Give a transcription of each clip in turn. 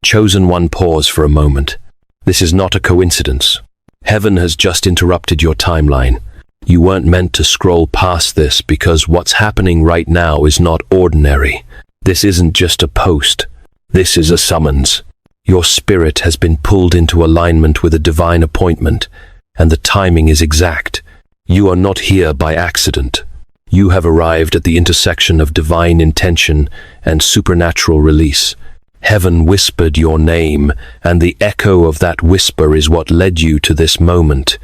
Chosen one, pause for a moment. This is not a coincidence. Heaven has just interrupted your timeline. You weren't meant to scroll past this because what's happening right now is not ordinary. This isn't just a post. This is a summons. Your spirit has been pulled into alignment with a divine appointment, and the timing is exact. You are not here by accident. You have arrived at the intersection of divine intention and supernatural release. Heaven whispered your name, and the echo of that whisper is what led you to this moment.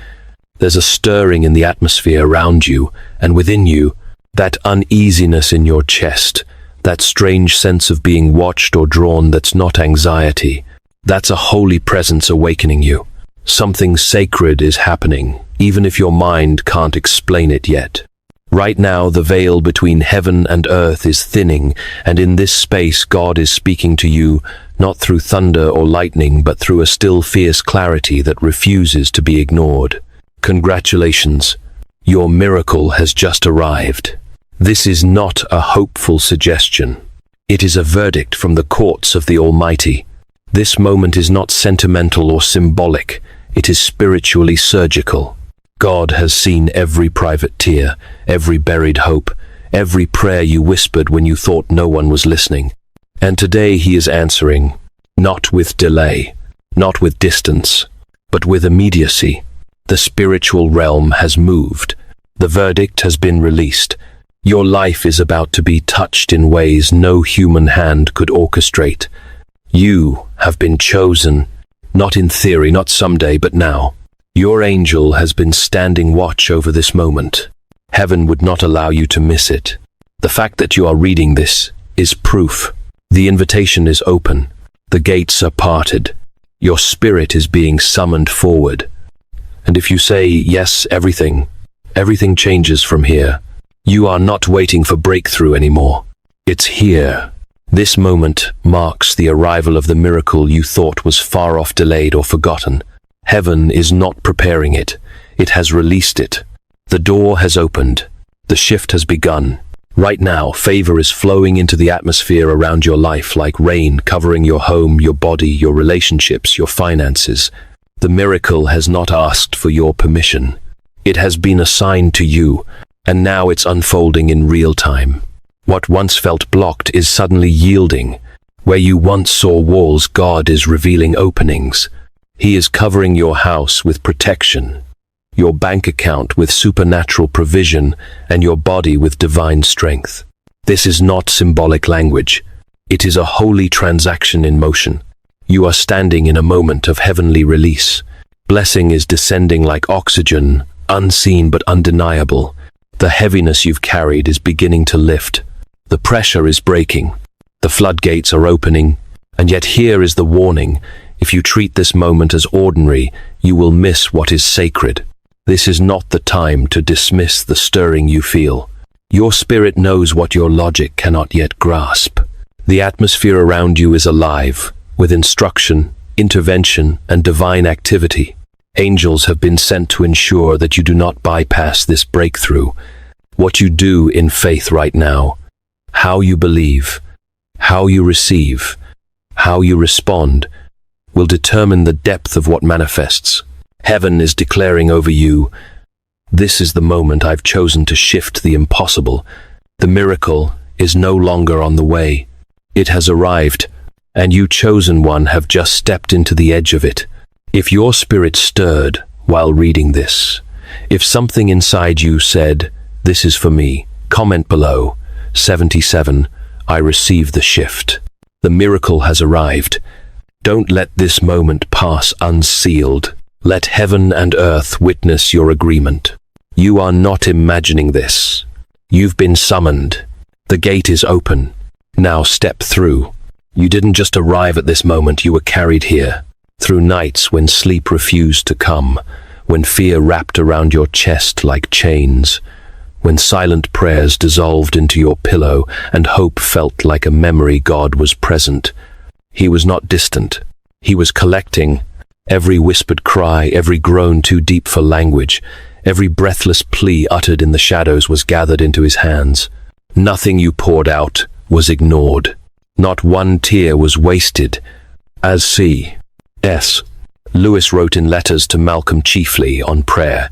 There's a stirring in the atmosphere around you, and within you, that uneasiness in your chest, that strange sense of being watched or drawn that's not anxiety. That's a holy presence awakening you. Something sacred is happening, even if your mind can't explain it yet. Right now, the veil between heaven and earth is thinning, and in this space, God is speaking to you, not through thunder or lightning, but through a still, fierce clarity that refuses to be ignored. Congratulations, your miracle has just arrived. This is not a hopeful suggestion. It is a verdict from the courts of the Almighty. This moment is not sentimental or symbolic. It is spiritually surgical. God has seen every private tear, every buried hope, every prayer you whispered when you thought no one was listening. And today he is answering, not with delay, not with distance, but with immediacy. The spiritual realm has moved. The verdict has been released. Your life is about to be touched in ways no human hand could orchestrate. You have been chosen, not in theory, not someday, but now. Your angel has been standing watch over this moment. Heaven would not allow you to miss it. The fact that you are reading this is proof. The invitation is open. The gates are parted. Your spirit is being summoned forward. And if you say, yes, everything changes from here. You are not waiting for breakthrough anymore. It's here. This moment marks the arrival of the miracle you thought was far off, delayed, or forgotten. Heaven is not preparing it. It has released it. The door has opened. The shift has begun. Right now, favor is flowing into the atmosphere around your life like rain, covering your home, your body, your relationships, your finances. The miracle has not asked for your permission. It has been assigned to you, and now it's unfolding in real time. What once felt blocked is suddenly yielding. Where you once saw walls, God is revealing openings. He is covering your house with protection, your bank account with supernatural provision, and your body with divine strength. This is not symbolic language. It is a holy transaction in motion. You are standing in a moment of heavenly release. Blessing is descending like oxygen, unseen but undeniable. The heaviness you've carried is beginning to lift. The pressure is breaking. The floodgates are opening. And yet here is the warning. If you treat this moment as ordinary, you will miss what is sacred. This is not the time to dismiss the stirring you feel. Your spirit knows what your logic cannot yet grasp. The atmosphere around you is alive, with instruction, intervention, and divine activity. Angels have been sent to ensure that you do not bypass this breakthrough. What you do in faith right now, how you believe, how you receive, how you respond, will determine the depth of what manifests. Heaven is declaring over you, this is the moment I've chosen to shift the impossible. The miracle is no longer on the way. It has arrived, and you, chosen one, have just stepped into the edge of it. If your spirit stirred while reading this, if something inside you said, this is for me, comment below. 77, I receive the shift. The miracle has arrived. Don't let this moment pass unsealed. Let heaven and earth witness your agreement. You are not imagining this. You've been summoned. The gate is open. Now step through. You didn't just arrive at this moment, you were carried here. Through nights when sleep refused to come, when fear wrapped around your chest like chains, when silent prayers dissolved into your pillow and hope felt like a memory, God was present. He was not distant. He was collecting. Every whispered cry, every groan too deep for language, every breathless plea uttered in the shadows was gathered into his hands. Nothing you poured out was ignored. Not one tear was wasted. As C.S. Lewis wrote in letters to Malcolm chiefly on prayer,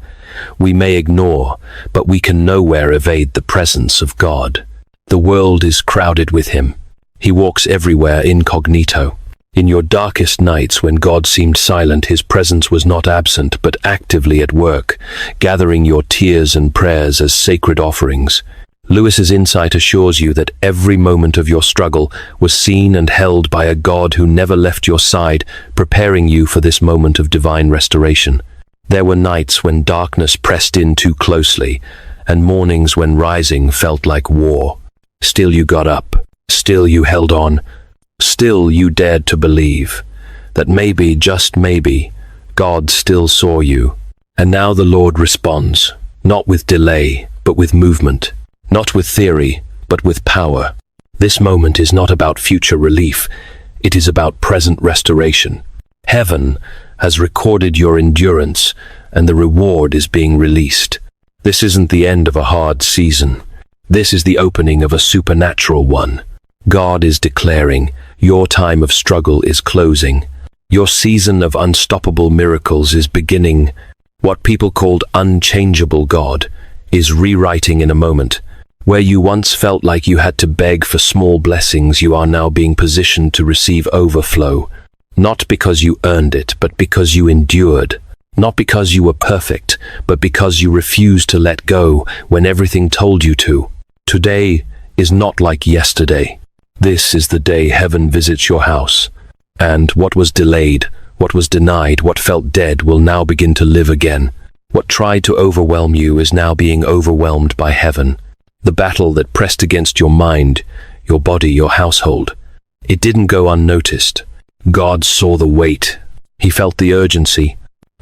we may ignore, but we can nowhere evade the presence of God. The world is crowded with him. He walks everywhere incognito. In your darkest nights when God seemed silent, his presence was not absent, but actively at work, gathering your tears and prayers as sacred offerings. Lewis's insight assures you that every moment of your struggle was seen and held by a God who never left your side, preparing you for this moment of divine restoration. There were nights when darkness pressed in too closely, and mornings when rising felt like war. Still you got up. Still you held on. Still you dared to believe that maybe, just maybe, God still saw you. And now the Lord responds, not with delay, but with movement. Not with theory, but with power. This moment is not about future relief. It is about present restoration. Heaven has recorded your endurance, and the reward is being released. This isn't the end of a hard season. This is the opening of a supernatural one. God is declaring, your time of struggle is closing. Your season of unstoppable miracles is beginning. What people called unchangeable God is rewriting in a moment. Where you once felt like you had to beg for small blessings, you are now being positioned to receive overflow. Not because you earned it, but because you endured. Not because you were perfect, but because you refused to let go when everything told you to. Today is not like yesterday. This is the day heaven visits your house. And what was delayed, what was denied, what felt dead will now begin to live again. What tried to overwhelm you is now being overwhelmed by heaven. The battle that pressed against your mind, your body, your household, it didn't go unnoticed. God saw the weight. He felt the urgency.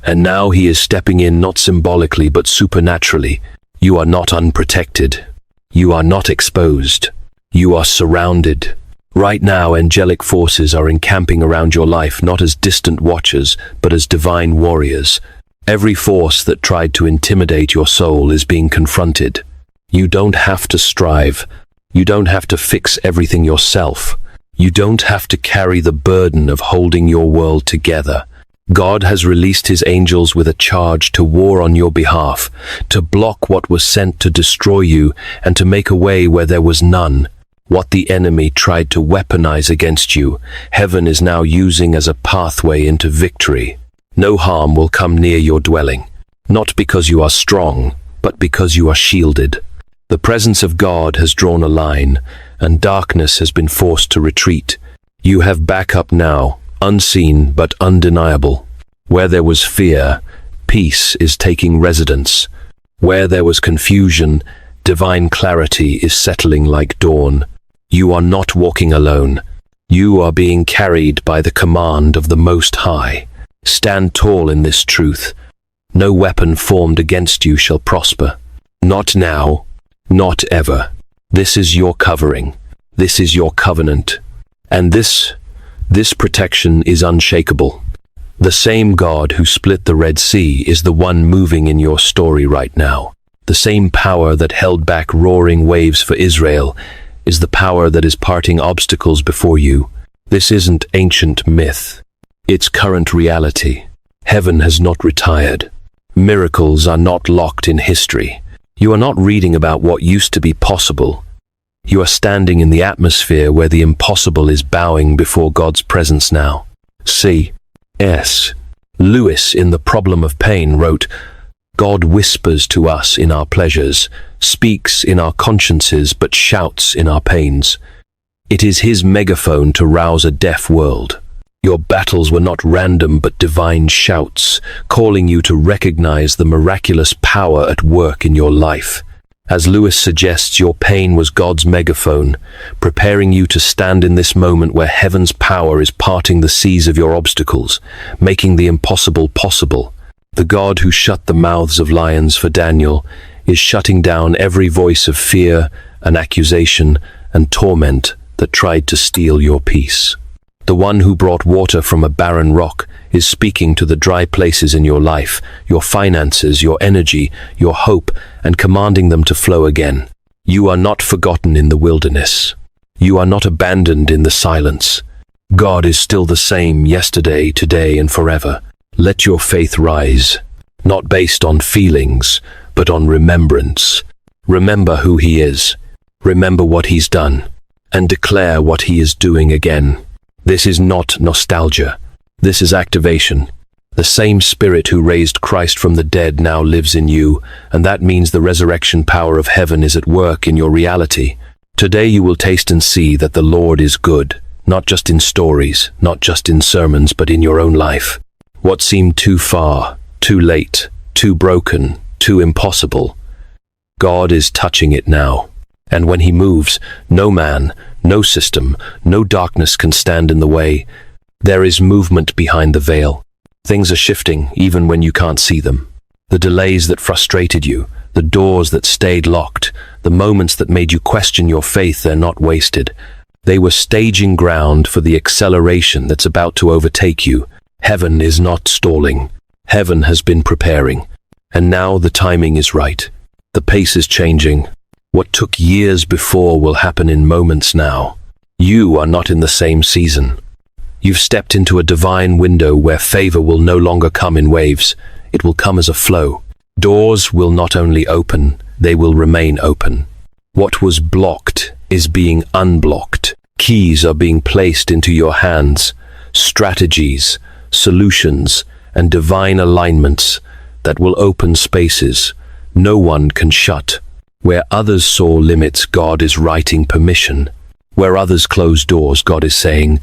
And now he is stepping in, not symbolically, but supernaturally. You are not unprotected. You are not exposed. You are surrounded. Right now, angelic forces are encamping around your life, not as distant watchers, but as divine warriors. Every force that tried to intimidate your soul is being confronted. You don't have to strive. You don't have to fix everything yourself. You don't have to carry the burden of holding your world together. God has released his angels with a charge to war on your behalf, to block what was sent to destroy you, and to make a way where there was none. What the enemy tried to weaponize against you, heaven is now using as a pathway into victory. No harm will come near your dwelling, not because you are strong, but because you are shielded. The presence of God has drawn a line, and darkness has been forced to retreat. You have backup now, unseen but undeniable. Where there was fear, peace is taking residence. Where there was confusion, divine clarity is settling like dawn. You are not walking alone. You are being carried by the command of the Most High. Stand tall in this truth. No weapon formed against you shall prosper. Not now. Not ever. This is your covering. This is your covenant. And this protection is unshakable. The same God who split the Red Sea is the one moving in your story right now. The same power that held back roaring waves for Israel is the power that is parting obstacles before you. This isn't ancient myth. It's current reality. Heaven has not retired. Miracles are not locked in history. You are not reading about what used to be possible. You are standing in the atmosphere where the impossible is bowing before God's presence now. C.S. Lewis in The Problem of Pain wrote, God whispers to us in our pleasures, speaks in our consciences, but shouts in our pains. It is his megaphone to rouse a deaf world. Your battles were not random but divine shouts, calling you to recognize the miraculous power at work in your life. As Lewis suggests, your pain was God's megaphone, preparing you to stand in this moment where heaven's power is parting the seas of your obstacles, making the impossible possible. The God who shut the mouths of lions for Daniel is shutting down every voice of fear and accusation and torment that tried to steal your peace. The one who brought water from a barren rock is speaking to the dry places in your life, your finances, your energy, your hope, and commanding them to flow again. You are not forgotten in the wilderness. You are not abandoned in the silence. God is still the same yesterday, today, and forever. Let your faith rise, not based on feelings, but on remembrance. Remember who He is, remember what He's done, and declare what He is doing again. This is not nostalgia. This is activation. The same Spirit who raised Christ from the dead now lives in you, and that means the resurrection power of heaven is at work in your reality. Today you will taste and see that the Lord is good, not just in stories, not just in sermons, but in your own life. What seemed too far, too late, too broken, too impossible, God is touching it now. And when He moves, no man, no system, no darkness can stand in the way. There is movement behind the veil. Things are shifting even when you can't see them. The delays that frustrated you, the doors that stayed locked, the moments that made you question your faith, they're not wasted. They were staging ground for the acceleration that's about to overtake you. Heaven is not stalling. Heaven has been preparing. And now the timing is right. The pace is changing. What took years before will happen in moments now. You are not in the same season. You've stepped into a divine window where favor will no longer come in waves. It will come as a flow. Doors will not only open, they will remain open. What was blocked is being unblocked. Keys are being placed into your hands. Strategies, solutions, and divine alignments that will open spaces no one can shut. Where others saw limits, God is writing permission. Where others closed doors, God is saying,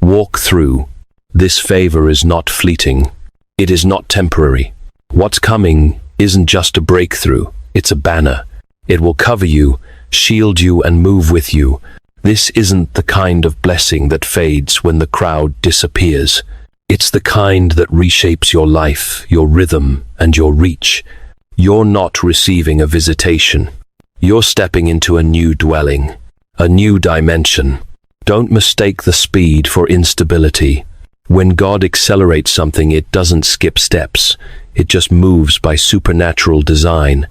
walk through. This favor is not fleeting. It is not temporary. What's coming isn't just a breakthrough, it's a banner. It will cover you, shield you, and move with you. This isn't the kind of blessing that fades when the crowd disappears. It's the kind that reshapes your life, your rhythm, and your reach. You're not receiving a visitation. You're stepping into a new dwelling, a new dimension. Don't mistake the speed for instability. When God accelerates something, it doesn't skip steps. It just moves by supernatural design.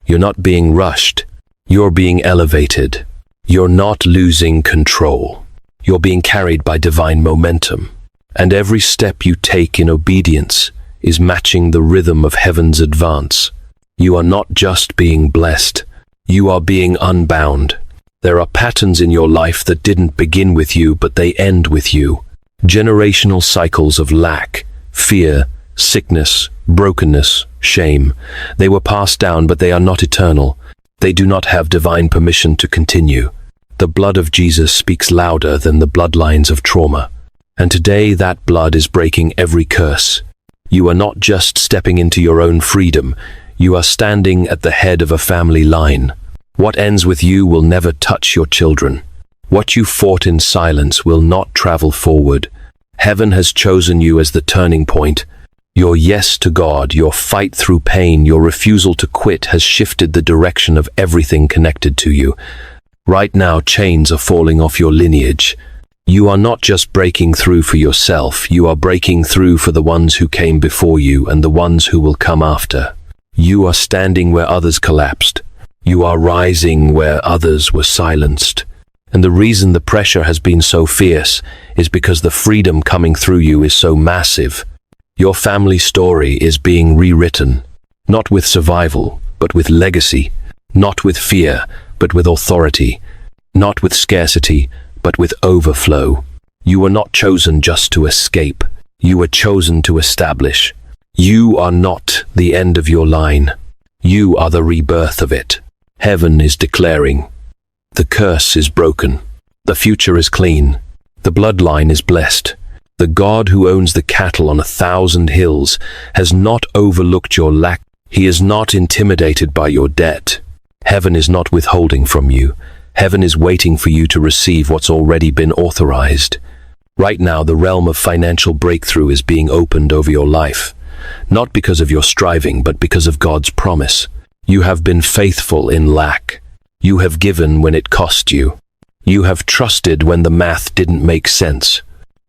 You're not being rushed. You're being elevated. You're not losing control. You're being carried by divine momentum. And every step you take in obedience is matching the rhythm of heaven's advance. You are not just being blessed. You are being unbound. There are patterns in your life that didn't begin with you, but they end with you. Generational cycles of lack, fear, sickness, brokenness, shame. They were passed down, but they are not eternal. They do not have divine permission to continue. The blood of Jesus speaks louder than the bloodlines of trauma. And today that blood is breaking every curse. You are not just stepping into your own freedom. You are standing at the head of a family line. What ends with you will never touch your children. What you fought in silence will not travel forward. Heaven has chosen you as the turning point. Your yes to God, your fight through pain, your refusal to quit has shifted the direction of everything connected to you. Right now, chains are falling off your lineage. You are not just breaking through for yourself, you are breaking through for the ones who came before you and the ones who will come after. You are standing where others collapsed. You are rising where others were silenced. And the reason the pressure has been so fierce is because the freedom coming through you is so massive. Your family story is being rewritten, not with survival, but with legacy, not with fear, but with authority, not with scarcity, but with overflow. You were not chosen just to escape. You were chosen to establish. You are not the end of your line. You are the rebirth of it. Heaven is declaring, the curse is broken. The future is clean. The bloodline is blessed. The God who owns the cattle on 1,000 hills has not overlooked your lack. He is not intimidated by your debt. Heaven is not withholding from you. Heaven is waiting for you to receive what's already been authorized. Right now, the realm of financial breakthrough is being opened over your life. Not because of your striving, but because of God's promise. You have been faithful in lack. You have given when it cost you. You have trusted when the math didn't make sense.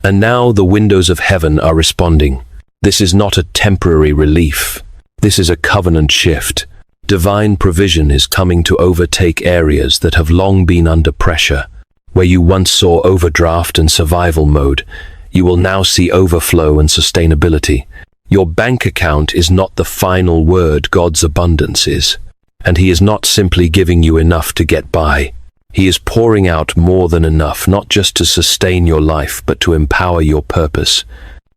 And now the windows of heaven are responding. This is not a temporary relief. This is a covenant shift. Divine provision is coming to overtake areas that have long been under pressure. Where you once saw overdraft and survival mode, you will now see overflow and sustainability. Your bank account is not the final word, God's abundance is. And He is not simply giving you enough to get by. He is pouring out more than enough, not just to sustain your life, but to empower your purpose.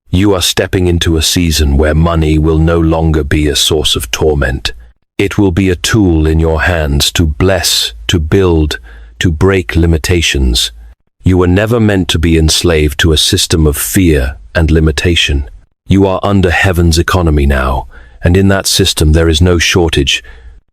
You are stepping into a season where money will no longer be a source of torment. It will be a tool in your hands to bless, to build, to break limitations. You were never meant to be enslaved to a system of fear and limitation. You are under heaven's economy now, and in that system there is no shortage.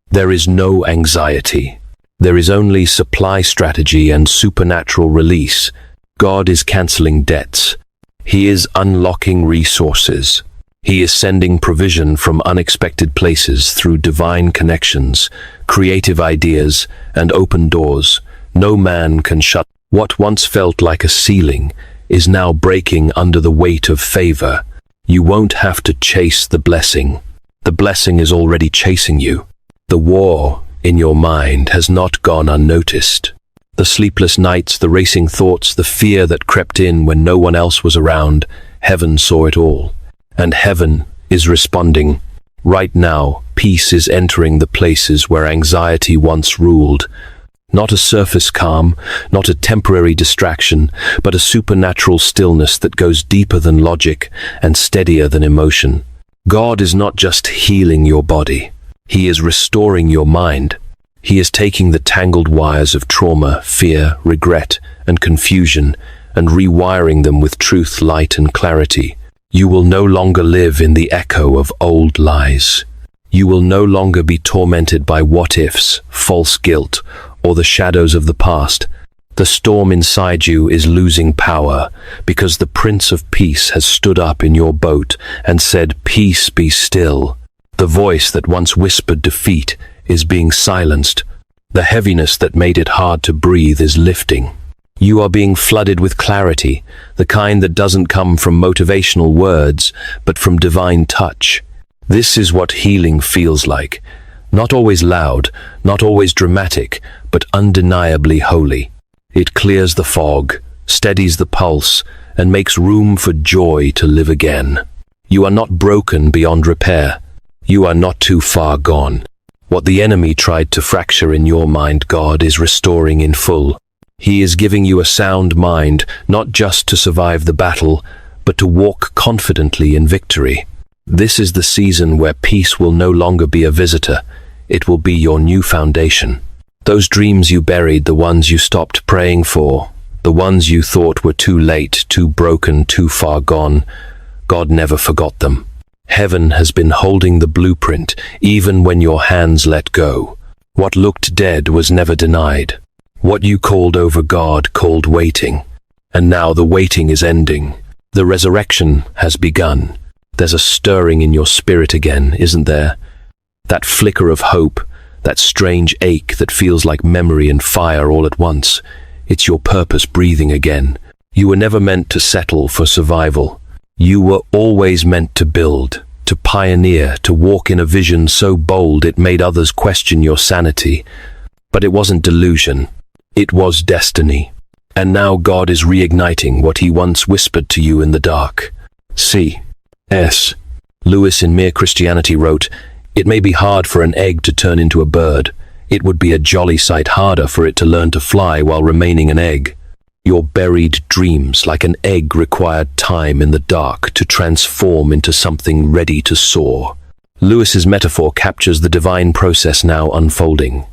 There is no anxiety. There is only supply strategy and supernatural release. God is canceling debts. He is unlocking resources. He is sending provision from unexpected places through divine connections, creative ideas, and open doors. No man can shut. What once felt like a ceiling is now breaking under the weight of favor. You won't have to chase the blessing. The blessing is already chasing you. The war in your mind has not gone unnoticed. The sleepless nights, the racing thoughts, the fear that crept in when no one else was around, heaven saw it all. And heaven is responding. Right now, peace is entering the places where anxiety once ruled. Not a surface calm, not a temporary distraction, but a supernatural stillness that goes deeper than logic and steadier than emotion. God is not just healing your body. He is restoring your mind. He is taking the tangled wires of trauma, fear, regret, and confusion and rewiring them with truth, light, and clarity. You will no longer live in the echo of old lies. You will no longer be tormented by what-ifs, false guilt, or the shadows of the past. The storm inside you is losing power because the Prince of Peace has stood up in your boat and said, "Peace, be still." The voice that once whispered defeat is being silenced. The heaviness that made it hard to breathe is lifting. You are being flooded with clarity, the kind that doesn't come from motivational words, but from divine touch. This is what healing feels like. Not always loud, not always dramatic, but undeniably holy. It clears the fog, steadies the pulse, and makes room for joy to live again. You are not broken beyond repair. You are not too far gone. What the enemy tried to fracture in your mind, God is restoring in full. He is giving you a sound mind, not just to survive the battle, but to walk confidently in victory. This is the season where peace will no longer be a visitor. It will be your new foundation. Those dreams you buried, the ones you stopped praying for, the ones you thought were too late, too broken, too far gone, God never forgot them. Heaven has been holding the blueprint, even when your hands let go. What looked dead was never denied. What you called over God called waiting. And now the waiting is ending. The resurrection has begun. There's a stirring in your spirit again, isn't there? That flicker of hope, that strange ache that feels like memory and fire all at once. It's your purpose breathing again. You were never meant to settle for survival. You were always meant to build, to pioneer, to walk in a vision so bold it made others question your sanity. But it wasn't delusion. It was destiny. And now God is reigniting what He once whispered to you in the dark. C.S. Lewis in Mere Christianity wrote, "It may be hard for an egg to turn into a bird. It would be a jolly sight harder for it to learn to fly while remaining an egg." Your buried dreams, like an egg, required time in the dark to transform into something ready to soar. Lewis's metaphor captures the divine process now unfolding.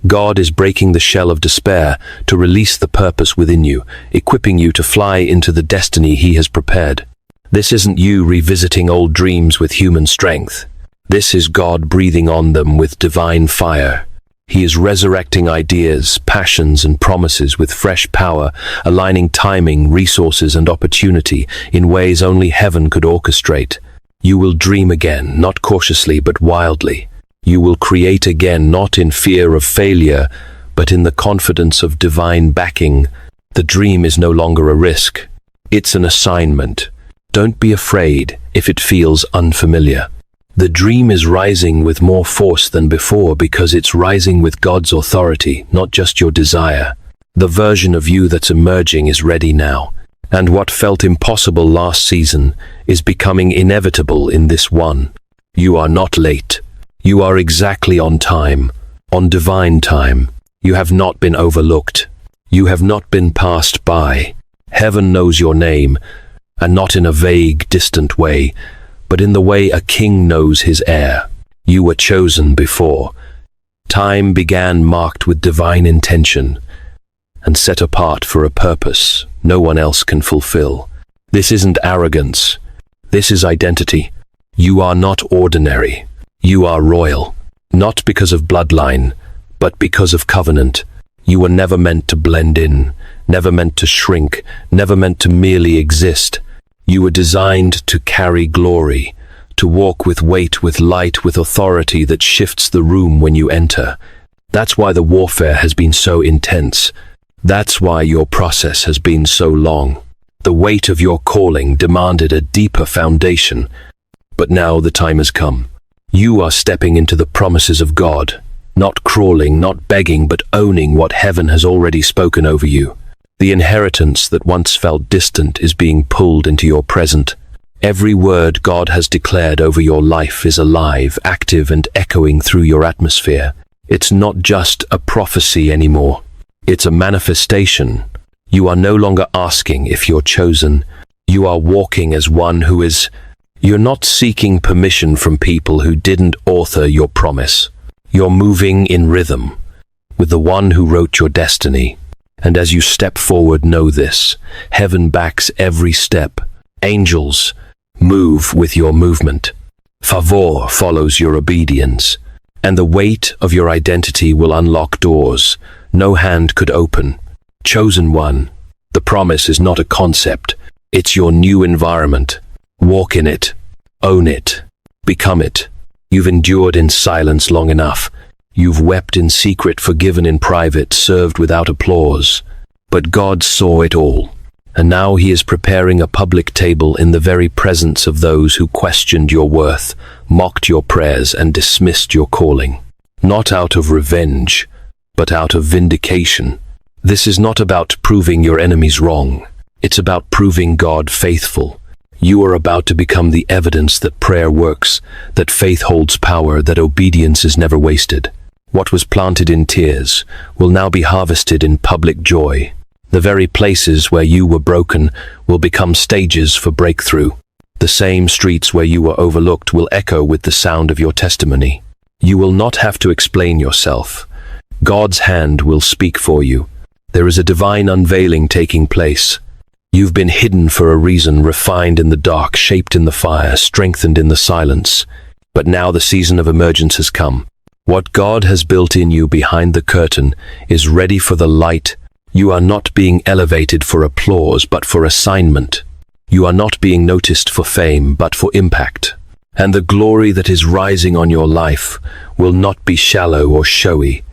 God is breaking the shell of despair to release the purpose within you, equipping you to fly into the destiny He has prepared. This isn't you revisiting old dreams with human strength. This is God breathing on them with divine fire. He is resurrecting ideas, passions, and promises with fresh power, aligning timing, resources, and opportunity in ways only heaven could orchestrate. You will dream again, not cautiously but wildly. You will create again, not in fear of failure, but in the confidence of divine backing. The dream is no longer a risk. It's an assignment. Don't be afraid if it feels unfamiliar. The dream is rising with more force than before because it's rising with God's authority, not just your desire. The version of you that's emerging is ready now. And what felt impossible last season is becoming inevitable in this one. You are not late. You are exactly on time, on divine time. You have not been overlooked. You have not been passed by. Heaven knows your name, and not in a vague, distant way, but in the way a king knows his heir. You were chosen before. Time began marked with divine intention, and set apart for a purpose no one else can fulfill. This isn't arrogance. This is identity. You are not ordinary. You are royal. Not because of bloodline, but because of covenant. You were never meant to blend in, never meant to shrink, never meant to merely exist. You were designed to carry glory, to walk with weight, with light, with authority that shifts the room when you enter. That's why the warfare has been so intense. That's why your process has been so long. The weight of your calling demanded a deeper foundation. But now the time has come. You are stepping into the promises of God, not crawling, not begging, but owning what heaven has already spoken over you. The inheritance that once felt distant is being pulled into your present. Every word God has declared over your life is alive, active, and echoing through your atmosphere. It's not just a prophecy anymore. It's a manifestation. You are no longer asking if you're chosen. You are walking as one who is. You're not seeking permission from people who didn't author your promise. You're moving in rhythm with the one who wrote your destiny. And as you step forward, know this: heaven backs every step. Angels move with your movement. Favor follows your obedience. And the weight of your identity will unlock doors no hand could open. Chosen one. The promise is not a concept. It's your new environment. Walk in it. Own it. Become it. You've endured in silence long enough. You've wept in secret, forgiven in private, served without applause. But God saw it all. And now he is preparing a public table in the very presence of those who questioned your worth, mocked your prayers, and dismissed your calling. Not out of revenge, but out of vindication. This is not about proving your enemies wrong. It's about proving God faithful. You are about to become the evidence that prayer works, that faith holds power, that obedience is never wasted. What was planted in tears will now be harvested in public joy. The very places where you were broken will become stages for breakthrough. The same streets where you were overlooked will echo with the sound of your testimony. You will not have to explain yourself. God's hand will speak for you. There is a divine unveiling taking place. You've been hidden for a reason, refined in the dark, shaped in the fire, strengthened in the silence. But now the season of emergence has come. What God has built in you behind the curtain is ready for the light. You are not being elevated for applause, but for assignment. You are not being noticed for fame, but for impact. And the glory that is rising on your life will not be shallow or showy.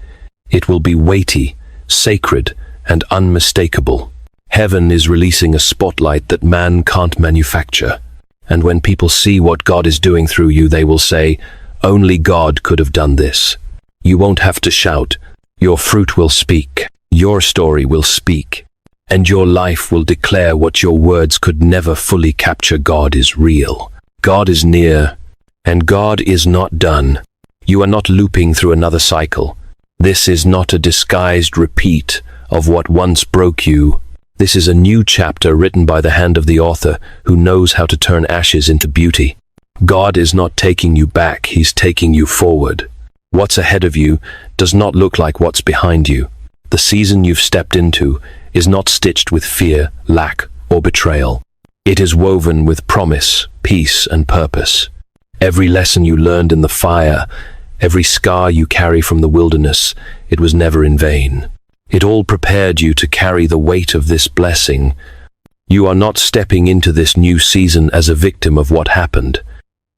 It will be weighty, sacred, and unmistakable. Heaven is releasing a spotlight that man can't manufacture. And when people see what God is doing through you, they will say, "Only God could have done this." You won't have to shout. Your fruit will speak. Your story will speak. And your life will declare what your words could never fully capture. God is real. God is near. And God is not done. You are not looping through another cycle. This is not a disguised repeat of what once broke you. This is a new chapter written by the hand of the author who knows how to turn ashes into beauty. God is not taking you back, he's taking you forward. What's ahead of you does not look like what's behind you. The season you've stepped into is not stitched with fear, lack, or betrayal. It is woven with promise, peace, and purpose. Every lesson you learned in the fire, every scar you carry from the wilderness, it was never in vain. It all prepared you to carry the weight of this blessing. You are not stepping into this new season as a victim of what happened.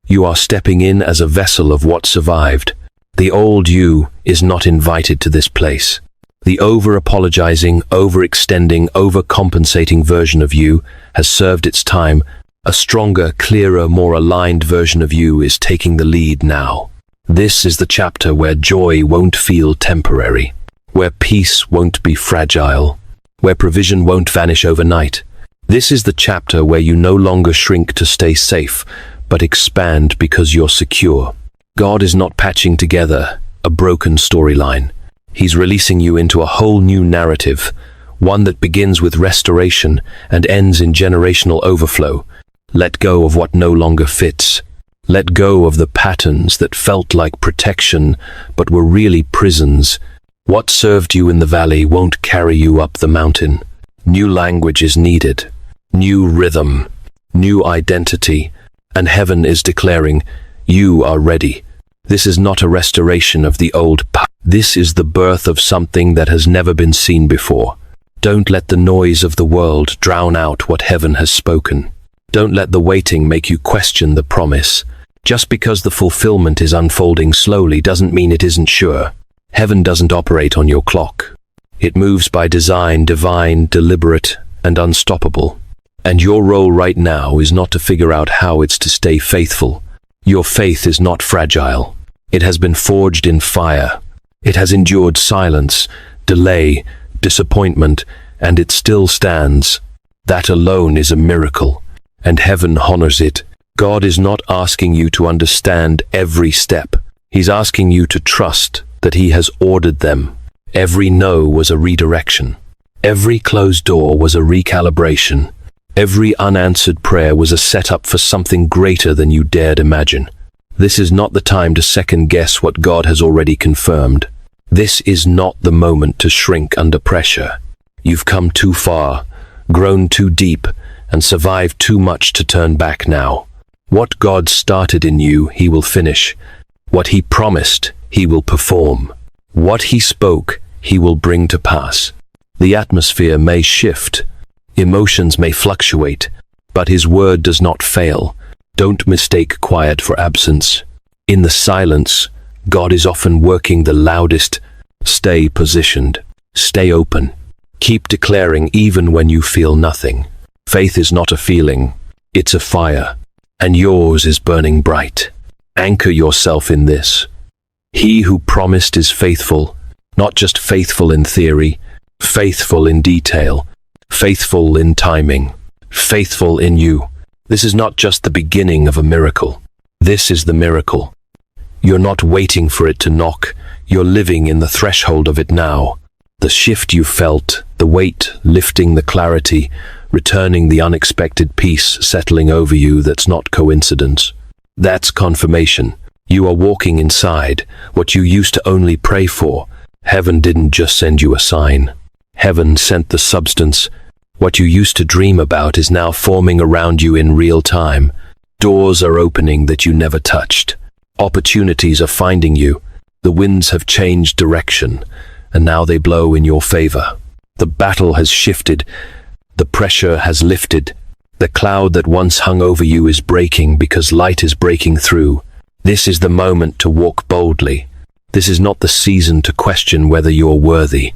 You are stepping in as a vessel of what survived. The old you is not invited to this place. The over-apologizing, overextending, overcompensating version of you has served its time. A stronger, clearer, more aligned version of you is taking the lead now. This is the chapter where joy won't feel temporary, where peace won't be fragile, where provision won't vanish overnight. This is the chapter where you no longer shrink to stay safe, but expand because you're secure. God is not patching together a broken storyline. He's releasing you into a whole new narrative, one that begins with restoration and ends in generational overflow. Let go of what no longer fits. Let go of the patterns that felt like protection but were really prisons. What served you in the valley won't carry you up the mountain. New language is needed, new rhythm, new identity, and heaven is declaring, you are ready. This is not a restoration of the old past. This is the birth of something that has never been seen before. Don't let the noise of the world drown out what heaven has spoken. Don't let the waiting make you question the promise. Just because the fulfillment is unfolding slowly doesn't mean it isn't sure. Heaven doesn't operate on your clock. It moves by design, divine, deliberate, and unstoppable. And your role right now is not to figure out how it's to stay faithful. Your faith is not fragile. It has been forged in fire. It has endured silence, delay, disappointment, and it still stands. That alone is a miracle, and heaven honors it. God is not asking you to understand every step. He's asking you to trust that He has ordered them. Every no was a redirection. Every closed door was a recalibration. Every unanswered prayer was a setup for something greater than you dared imagine. This is not the time to second-guess what God has already confirmed. This is not the moment to shrink under pressure. You've come too far, grown too deep, and survived too much to turn back now. What God started in you, He will finish. What He promised, He will perform. What He spoke, He will bring to pass. The atmosphere may shift, emotions may fluctuate, but His word does not fail. Don't mistake quiet for absence. In the silence, God is often working the loudest. Stay positioned. Stay open. Keep declaring even when you feel nothing. Faith is not a feeling, it's a fire, and yours is burning bright. Anchor yourself in this. He who promised is faithful, not just faithful in theory, faithful in detail, faithful in timing, faithful in you. This is not just the beginning of a miracle. This is the miracle. You're not waiting for it to knock. You're living in the threshold of it now. The shift you felt, the weight lifting, the clarity, returning, the unexpected peace settling over you, that's not coincidence. That's confirmation. You are walking inside what you used to only pray for. Heaven didn't just send you a sign. Heaven sent the substance. What you used to dream about is now forming around you in real time. Doors are opening that you never touched. Opportunities are finding you. The winds have changed direction, and now they blow in your favor. The battle has shifted. The pressure has lifted. The cloud that once hung over you is breaking because light is breaking through. This is the moment to walk boldly. This is not the season to question whether you're worthy.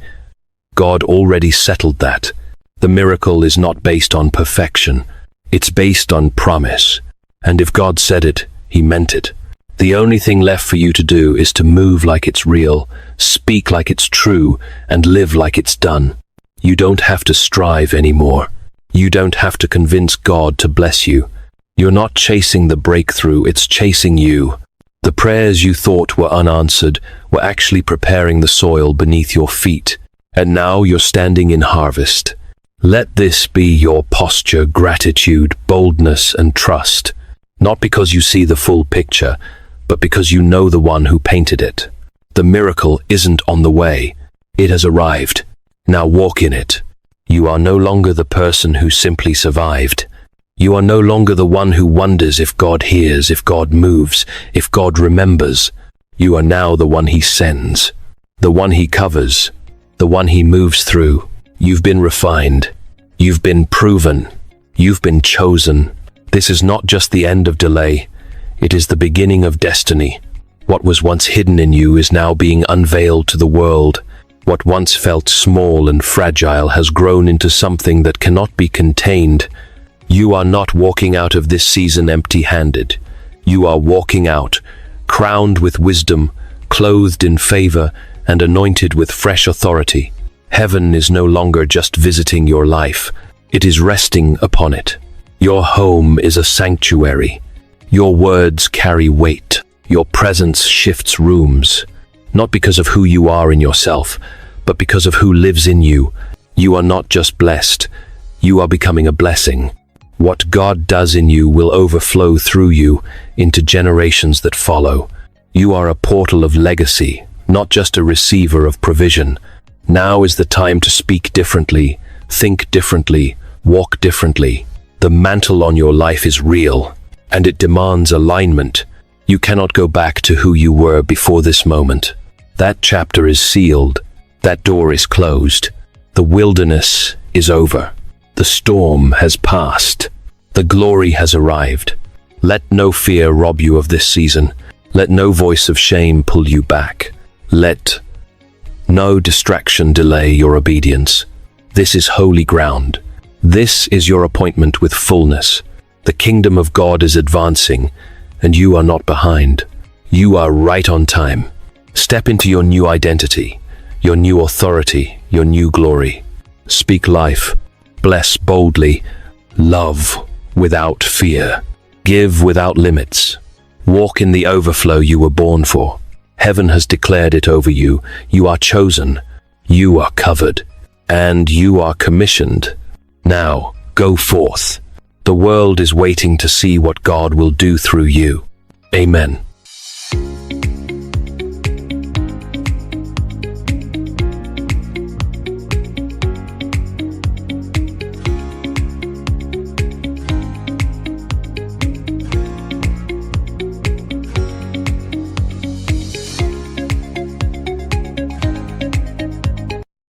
God already settled that. The miracle is not based on perfection. It's based on promise. And if God said it, He meant it. The only thing left for you to do is to move like it's real, speak like it's true, and live like it's done. You don't have to strive anymore. You don't have to convince God to bless you. You're not chasing the breakthrough, it's chasing you. The prayers you thought were unanswered were actually preparing the soil beneath your feet. And now you're standing in harvest. Let this be your posture: gratitude, boldness, and trust. Not because you see the full picture, but because you know the one who painted it. The miracle isn't on the way. It has arrived. Now walk in it. You are no longer the person who simply survived. You are no longer the one who wonders if God hears, if God moves, if God remembers. You are now the one He sends, the one He covers, the one He moves through. You've been refined. You've been proven. You've been chosen. This is not just the end of delay. It is the beginning of destiny. What was once hidden in you is now being unveiled to the world. What once felt small and fragile has grown into something that cannot be contained. You are not walking out of this season empty-handed. You are walking out, crowned with wisdom, clothed in favor, and anointed with fresh authority. Heaven is no longer just visiting your life, it is resting upon it. Your home is a sanctuary. Your words carry weight. Your presence shifts rooms, not because of who you are in yourself, but because of who lives in you. You are not just blessed, you are becoming a blessing. What God does in you will overflow through you into generations that follow. You are a portal of legacy, not just a receiver of provision. Now is the time to speak differently, think differently, walk differently. The mantle on your life is real, and it demands alignment. You cannot go back to who you were before this moment. That chapter is sealed. That door is closed. The wilderness is over. The storm has passed. The glory has arrived. Let no fear rob you of this season. Let no voice of shame pull you back. Let no distraction delay your obedience. This is holy ground. This is your appointment with fullness. The kingdom of God is advancing, and you are not behind. You are right on time. Step into your new identity, your new authority, your new glory. Speak life. Bless boldly. Love without fear. Give without limits. Walk in the overflow you were born for. Heaven has declared it over you. You are chosen. You are covered. And you are commissioned. Now, go forth. The world is waiting to see what God will do through you. Amen.